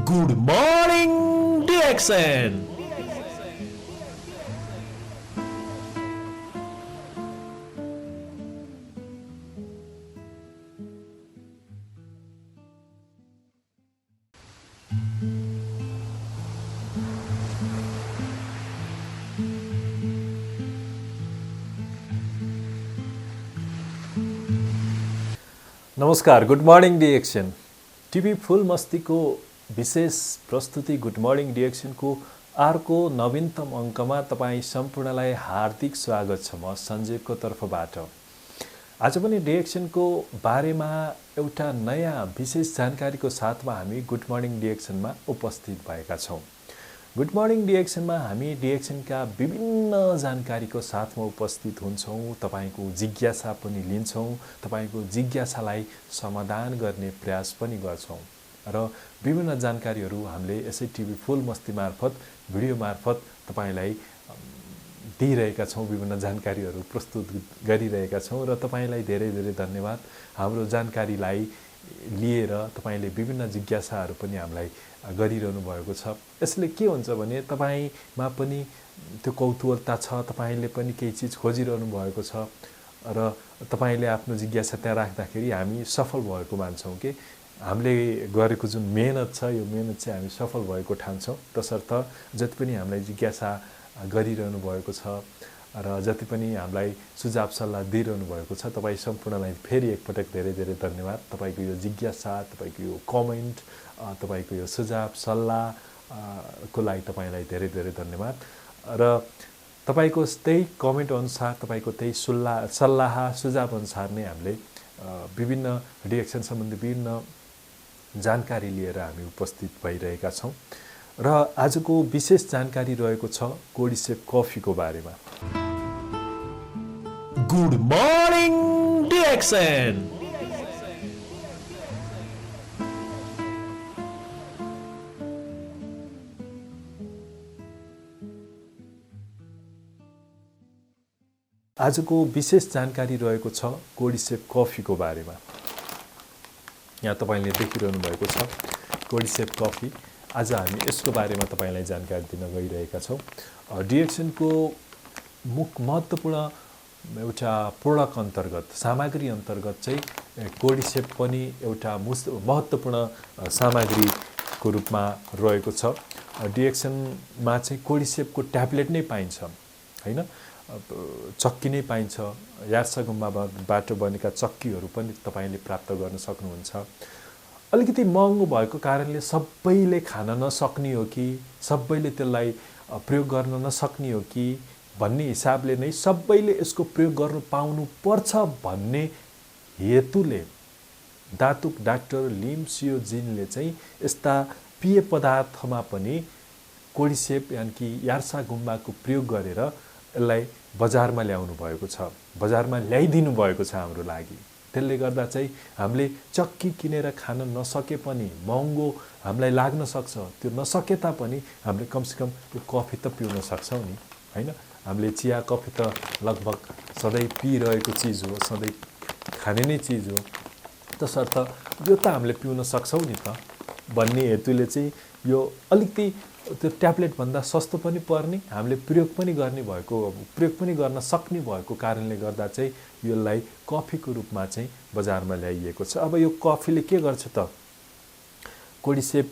Good morning, DXN! नमस्कार, good morning DXN TV फुल मस्तीको विशेष प्रस्तुति गुड मर्निङ DXN को अर्को नवीनतम अङ्कमा तपाईँ सम्पूर्णलाई हार्दिक स्वागत छ। म सञ्जीवको तर्फबाट आज पनि DXN को बारेमा एउटा नयाँ विशेष जानकारीको साथमा हामी गुड मर्निङ DXN मा उपस्थित भएका छौँ। गुड मर्निङ DXN मा हामी DXN का विभिन्न जानकारीको साथमा उपस्थित हुन्छौँ। तपाईको जिज्ञासा पनि लिन्छौँ, तपाईको जिज्ञासालाई समाधान गर्ने प्रयास पनि गर्छौँ र विभिन्न जानकारीहरू हामीले यसै टिभी फुल मस्ती मार्फत भिडियो मार्फत तपाईलाई दिइरहेका छौँ। विभिन्न जानकारीहरू प्रस्तुत गरिरहेका छौँ र तपाईलाई धेरै धेरै धन्यवाद। हाम्रो जानकारीलाई लिएर तपाईले विभिन्न जिज्ञासाहरू पनि हामीलाई गरिरहनु भएको छ। यसले के हुन्छ भने तपाईमा पनि त्यो कौतूहलता छ, तपाईले पनि केही चीज खोजिरहनु भएको छ र तपाईले आफ्नो जिज्ञासा त्यहाँ राख्दाखेरि हामी सफल भएको मान्छौँ कि हामीले गरेको जुन मेहनत छ यो मेहनत चाहिँ हामी सफल भएको ठान्छौँ। तसर्थ जति पनि हामीलाई जिज्ञासा गरिरहनु भएको छ र जति पनि हामीलाई सुझाव सल्लाह दिइरहनु भएको छ तपाईँ सम्पूर्णलाई फेरि एकपटक धेरै धेरै धन्यवाद। तपाईको यो जिज्ञासा, तपाईको यो कमेन्ट, तपाईको यो सुझाव सल्लाह को लागि तपाईलाई धेरै धेरै धन्यवाद र तपाईको त्यही कमेन्ट अनुसार तपाईको त्यही सल्लाह सुझाव अनुसार नै हामीले विभिन्न DXN सम्बन्धी विभिन्न जानकारी लिएर हामी उपस्थित भइरहेका छौँ र आजको विशेष जानकारी रहेको छ कोर्डिसेप कफीको बारेमा। Good morning DXN! आजको विशेष जानकारी रहेको छ कोर्डिसेप कफीको बारेमा। यहाँ तपाईले देखिरहनु भएको छ कोर्डिसेप कफी। आज हामी यसको बारेमा तपाईलाई जानकारी दिन गइरहेका छौँ। DXN को महत्त्वपूर्ण एउटा प्रोडक्ट अन्तर्गत सामग्री अन्तर्गत चाहिँ कोर्डिसेप पनि एउटा महत्त्वपूर्ण सामग्रीको रूपमा रहेको छ। DXN मा चाहिँ कोर्डिसेपको ट्याब्लेट नै पाइन्छ हैन, चक्की नै पाइन्छ। यार्सा गुम्बाबाट बनेका चक्कीहरू पनि तपाईले प्राप्त गर्न सक्नुहुन्छ। अलिकति महँगो भएको कारणले सबैले खान नसक्ने हो कि सबैले त्यसलाई प्रयोग गर्न नसक्ने हो कि भन्ने हिसाबले नै सबैले यसको प्रयोग गर्न पाउनु पर्छ भन्ने हेतुले दातुक डाक्टर लिम्सियोजिनले चाहिँ यस्ता पेय पदार्थमा पनि कोर्डिसेप यानि कि यार्सा गुम्बाको प्रयोग गरेर यसलाई बजारमा ल्याउनु भएको छ, बजारमा ल्याइदिनु भएको छ हाम्रो लागि। त्यसले गर्दा चाहिँ हामीले चक्की किनेर खान नसके पनि महँगो हामीलाई लाग्न सक्छ, त्यो नसके तापनि हामीले कमसेकम त्यो कफी त पिउन सक्छौँ नि हैन। हामीले चिया कफी त लगभग सधैँ पिइरहेको चिज हो, सधैँ खाने नै चिज हो। तसर्थ यो त हामीले पिउन सक्छौँ नि त भन्ने हेतुले चाहिँ यो अलिकति त्यो ट्याब्लेट भन्दा सस्तो पनि पर्ने, हामीले प्रयोग पनि गर्न सक्ने भएको कारणले गर्दा चाहिँ यसलाई कफीको रूपमा चाहिँ बजारमा ल्याइएको छ। अब यो कफीले के गर्छ त? कोर्डिसेप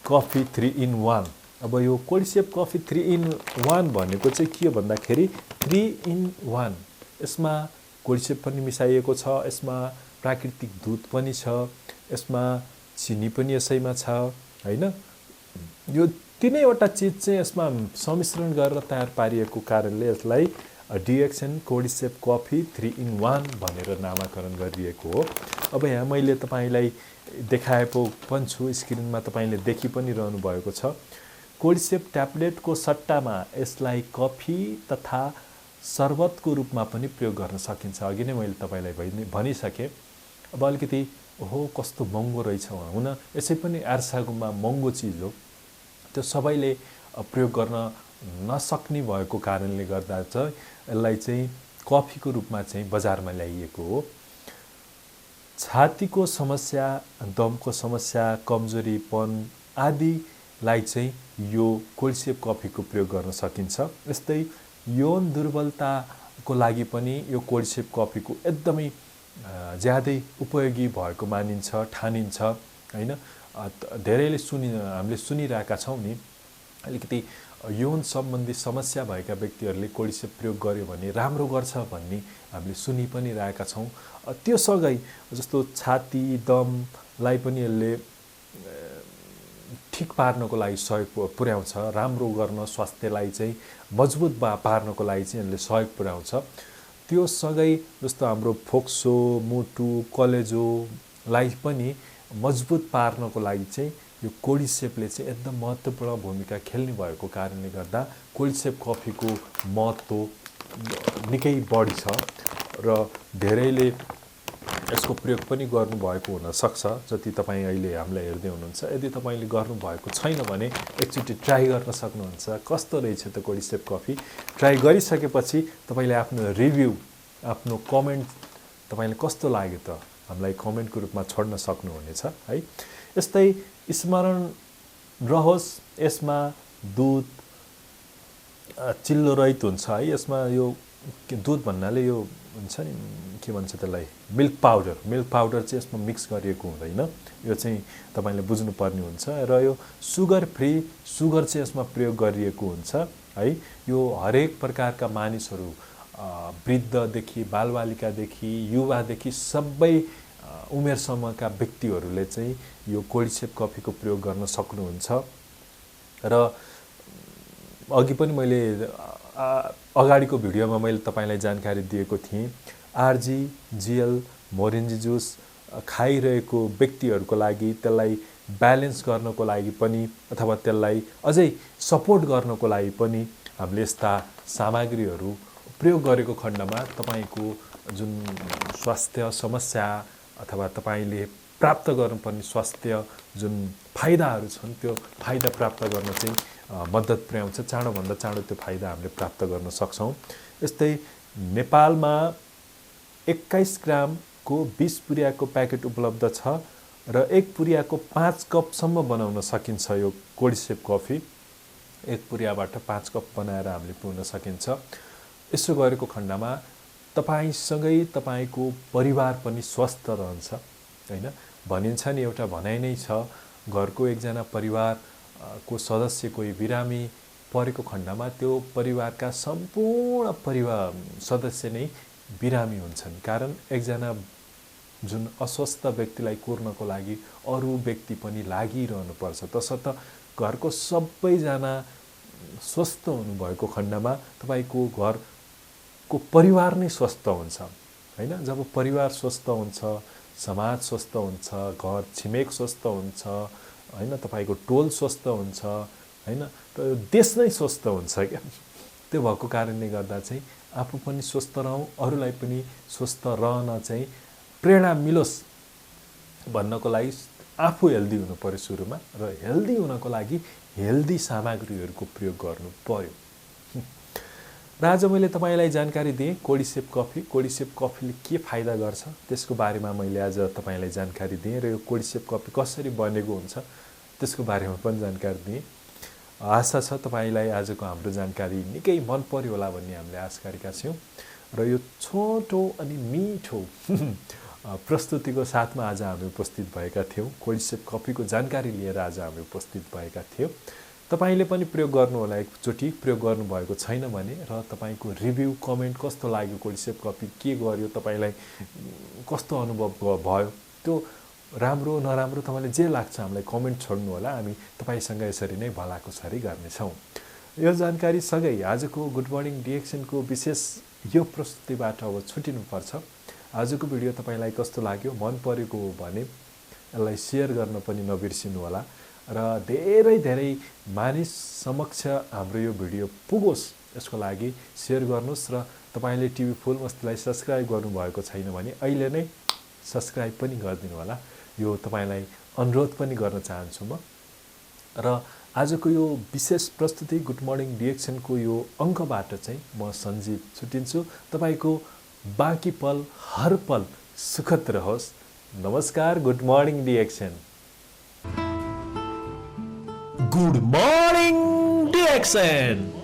कफी 3 in 1। अब यो कोर्डिसेप कफी 3 in 1 भनेको चाहिँ के भन्दाखेरि 3 in 1 यसमा कोर्डिसेप पनि मिसाइएको छ, यसमा प्राकृतिक दूध पनि छ, यसमा चिनी पनि यसैमा छ हैन। यो तीनैवटा चीज चाहिँ यसमा सम्मिश्रण गरेर तयार पारिएको कारणले यसलाई DXN कोर्डिसेप कफी 3 in 1 भनेर नामाकरण गरिएको हो। अब यहाँ मैले तपाईलाई देखाएको पनि छु, स्क्रिनमा तपाईले देखि पनि रहनु भएको छ। कोर्डिसेप ट्याब्लेटको सट्टामा यसलाई कफी तथा शरबतको रूपमा पनि प्रयोग गर्न सकिन्छ। अघि नै मैले तपाईलाई भनिसकेँ। अब अलिकति ओहो कस्तो महँगो रहेछ हुन, यसै पनि यार्सा गुम्बा महँगो चिज हो, त्यो सबैले प्रयोग गर्न नसक्ने भएको कारणले गर्दा चाहिँ यसलाई चाहिँ कफीको रूपमा चाहिँ बजारमा ल्याइएको हो। छातीको समस्या, दमको समस्या, कमजोरीपन, आदिलाई चाहिँ यो कोर्डिसेप कफीको प्रयोग गर्न सकिन्छ। यस्तै यौन दुर्बलताको लागि पनि यो कोर्डिसेप कफीको एकदमै ज्यादै उपयोगी भएको मानिन्छ, ठानिन्छ हैन। धेरैले हामीले सुनिरहेका छौँ नि, अलिकति यौन सम्बन्धी समस्या भएका व्यक्तिहरूले कोर्डिसेप प्रयोग गर्यो भने राम्रो गर्छ भन्ने हामीले सुनि पनि रहेका छौँ। त्यो सँगै जस्तो छाती दमलाई पनि यसले ठिक पार्नको लागि सहयोग पुर्याउँछ, राम्रो गर्न स्वास्थ्यलाई चाहिँ मजबुत पार्नको लागि चाहिँ यसले सहयोग पुर्याउँछ। त्यो सँगै जस्तो हाम्रो फोक्सो, मुटु, कलेजोलाई पनि मजबुत पार्नको लागि चाहिँ यो कोर्डिसेपले चाहिँ एकदम महत्त्वपूर्ण भूमिका खेल्ने भएको कारणले गर्दा कोर्डिसेप कफीको महत्त्व निकै बढी छ र धेरैले यसको प्रयोग पनि गर्नुभएको हुनसक्छ। जति तपाईँ अहिले हामीलाई हेर्दै हुनुहुन्छ, यदि तपाईँले गर्नुभएको छैन भने एकचोटि ट्राई गर्न सक्नुहुन्छ। कस्तो रहेछ त कोर्डिसेप कफी? ट्राई गरिसकेपछि तपाईँले आफ्नो रिभ्यू, आफ्नो कमेन्ट तपाईँले कस्तो लाग्यो त हामीलाई कमेन्टको रूपमा छोड्न सक्नुहुनेछ है। यस्तै स्मरण रहोस्, यसमा दुध चिल्लो रहित हुन्छ है। यसमा यो दुध भन्नाले यो हुन्छ नि, के भन्छ त्यसलाई, मिल्क पाउडर चाहिँ यसमा मिक्स गरिएको हुँदैन। यो चाहिँ तपाईँले बुझ्नुपर्ने हुन्छ। र यो सुगर फ्री सुगर चाहिँ यसमा प्रयोग गरिएको हुन्छ है। यो हरेक प्रकारका मानिसहरू, वृद्धदेखि बालबालिकादेखि युवादेखि सबै उमेर समूहका व्यक्तिहरूले चाहिँ यो कोर्डिसेप कफीको प्रयोग गर्न सक्नुहुन्छ। र अघि पनि मैले अगाडिको भिडियोमा मैले तपाईलाई जानकारी दिएको थिएँ, RGरGL मोरिन्जी जुस खाइरहेको व्यक्तिहरूको लागि, त्यसलाई ब्यालेन्स गर्नको लागि पनि अथवा त्यसलाई अझै सपोर्ट गर्नको लागि पनि हामीले यस्ता सामग्रीहरू प्रयोग गरेको खण्डमा तपाईको जुन स्वास्थ्य समस्या अथवा तपाईले प्राप्त गर्नुपर्ने स्वास्थ्य जुन फाइदाहरू छन् त्यो फाइदा प्राप्त गर्न चाहिँ मद्दत पुर्याउँछ। चाँडोभन्दा चाँडो त्यो फाइदा हामीले प्राप्त गर्न सक्छौँ। यस्तै नेपालमा 21 ग्रामको 20 पुरियाको प्याकेट उपलब्ध छ र 1 पुरियाको 5 कपसम्म बनाउन सकिन्छ। यो कोर्डिसेप कफी 1 पुरियाबाट 5 कप बनाएर हामीले पिउन सकिन्छ। यसो गरेको खण्डमा तपाईसँगै तपाईको परिवार पनि स्वस्थ रहन्छ हैन। भनिन्छ नि, एउटा भनाइ नै छ, घरको एकजना परिवारको सदस्य कोही बिरामी परेको खण्डमा त्यो परिवारका सम्पूर्ण परिवार सदस्य नै बिरामी हुन्छन्। कारण एकजना जुन अस्वस्थ व्यक्तिलाई कुर्नको लागि अरू व्यक्ति पनि लागिरहनु पर्छ। तसर्थ घरको सबैजना स्वस्थ हुनुभएको खण्डमा तपाईको घरको परिवार नै स्वस्थ हुन्छ हैन। जब परिवार स्वस्थ हुन्छ, समाज स्वस्थ हुन्छ, घर छिमेक स्वस्थ हुन्छ हैन, तपाईको टोल स्वस्थ हुन्छ हैन, र देश नै स्वस्थ हुन्छ क्या। त्यो भएको कारणले गर्दा चाहिँ आफू पनि स्वस्थ रहौं, अरूलाई पनि स्वस्थ रहन चाहिँ प्रेरणा मिलोस् भन्नको लागि आफू हेल्दी हुनु पर्यो सुरुमा, र हेल्दी हुनको लागि हेल्दी सामग्रीहरूको प्रयोग गर्नु पर्यो। र आज मैले तपाईलाई जानकारी दिएँ कोर्डिसेप कफीले के फाइदा गर्छ त्यसको बारेमा मैले आज तपाईलाई जानकारी दिएँ, र यो कोर्डिसेप कफी कसरी बनेको हुन्छ त्यसको बारेमा पनि जानकारी दिएँ। आशा छ तपाईलाई आजको हाम्रो जानकारी निकै मन पर्यो होला भन्ने हामीले आशा गरेका छौँ। र यो छोटो अनि मिठो प्रस्तुतिको साथमा आज हामी उपस्थित भएका थियौँ। कोर्डिसेप कफीको जानकारी लिएर आज हामी उपस्थित भएका थियौँ। तपाईले पनि प्रयोग गर्नु होला, एकचोटि प्रयोग गर्नुभएको छैन भने, र तपाईको रिभ्यू कमेन्ट कस्तो लाग्यो, कोर्डिसेप कफी के गर्यो, तपाईलाई कस्तो अनुभव भयो, त्यो राम्रो नराम्रो तपाईलाई जे लाग्छ हामीलाई कमेन्ट छोड्नु होला। हामी तपाईसँग यसरी नै भलाकुसारी गर्नेछौँ। यो जानकारी सँगै आजको गुड मर्निङ DXN को विशेष यो प्रस्तुतिबाट अब छुटिनुपर्छ। आजको भिडियो तपाईलाई कस्तो लाग्यो, मन परेको हो भने यसलाई शेयर गर्न पनि नबिर्सिनु होला, र धेरै धेरै मानिस समक्ष हाम्रो यो भिडियो पुगोस् यसको लागि शेयर गर्नुहोस्। र तपाईले टिभी फुल मस्तीलाई सब्स्क्राइब गर्नुभएको छैन भने अहिले नै सब्स्क्राइब पनि गरिदिनु होला। यो तपाईलाई अनुरोध पनि गर्न चाहन्छु म। र आजको यो विशेष प्रस्तुति गुड मर्निङ DXN को यो अङ्कबाट चाहिँ म सञ्जीव छुटिन्छु। तपाईको बाँकी पल हर पल सुखद रहोस्। नमस्कार, good morning DXN। Good morning, DXN!